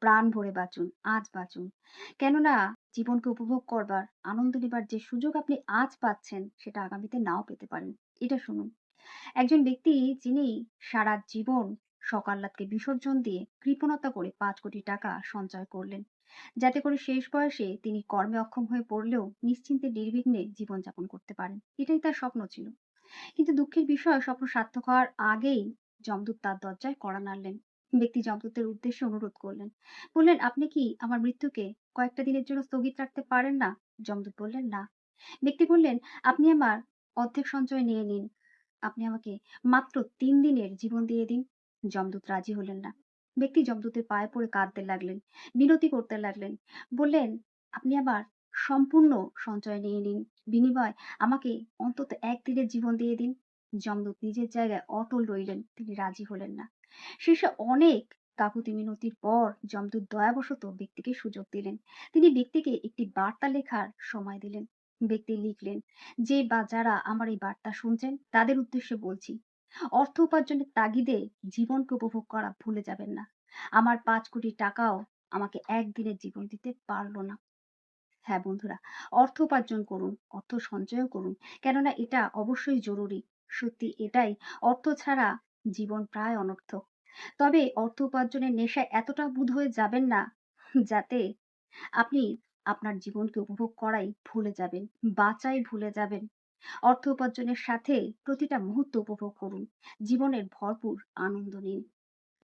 প্রাণ ভরে বাঁচুন, আজ বাঁচুন। কেননা জীবনকে উপভোগ করবার, আনন্দ নেবার যে সুযোগ আপনি আজ পাচ্ছেন, সেটা আগামীতে নাও পেতে পারেন। এটা শুনুন। একজন ব্যক্তি যিনি সারা জীবন সকাল-রাতকে বিসর্জন দিয়ে কৃপণতা করে ৫ কোটি টাকা সঞ্চয় করলেন। যাতে করে শেষ বয়সে তিনি কর্মে অক্ষম হয়ে পড়লেও নিশ্চিন্তে নির্বিঘ্নে জীবনযাপন করতে পারেন। এটাই তার স্বপ্ন ছিল। কিন্তু দুঃখের বিষয় স্বপ্ন সার্থক হওয়ার আগেই যমদূত তার দরজায় কড়া নাড়লেন। ব্যক্তি যমদূতের উদ্দেশ্যে অনুরোধ করলেন। বললেন, "আপনি কি আমার মৃত্যুকে কয়েকটা দিনের জন্য স্থগিত রাখতে পারেন না?" যমদূত বললেন, "না।" ব্যক্তি বললেন, "আপনি আমার অর্ধেক সঞ্চয় নিয়ে নিন। আপনি আমাকে মাত্র ৩ দিনের জীবন দিয়ে দিন।" যমদূত রাজি হলেন না। ব্যক্তি যমদূতের পায়ে পড়ে কাঁদতে লাগলেন, মিনতি করতে লাগলেন। বললেন, "আপনি আমার সম্পূর্ণ সঞ্চয় নিয়ে নিন। বিনিময়ে আমাকে অন্তত ১ দিনের জীবন দিয়ে দিন।" যমদূত নিজের জায়গায় অটল রইলেন। তিনি রাজি হলেন না। শেষে অনেক কাকুতি মিনতির পর যমদূত দয়াবশত ব্যক্তিকে সুযোগ দিলেন। তিনি ব্যক্তিকে একটি বার্তা লেখার সময় দিলেন। ব্যক্তি লিখলেন, "যে বা যারা আমার এই বার্তা শুনছেন তাদের উদ্দেশ্যে বলছি, অর্থ উপার্জনের তাগিদে জীবনকে উপভোগ করা ভুলে যাবেন না। আমার ৫ কোটি টাকাও আমাকে একদিনের জীবন দিতে পারল না। হ্যাঁ বন্ধুরা, অর্থ উপার্জন করুন, অর্থ সঞ্চয়ও করুন। কেননা এটা অবশ্যই জরুরি। সত্যি এটাই, অর্থ ছাড়া জীবন প্রায় অনর্থক। তবে অর্থ উপার্জনের নেশায় এতটা বুঁদ হয়ে যাবেন না, যাতে আপনি আপনার জীবনকে উপভোগ করাই ভুলে যাবেন, বাঁচাই ভুলে যাবেন। অর্থ উপার্জনের সাথে প্রতিটা মুহূর্ত উপভোগ করুন। জীবনের ভরপুর আনন্দ নিন।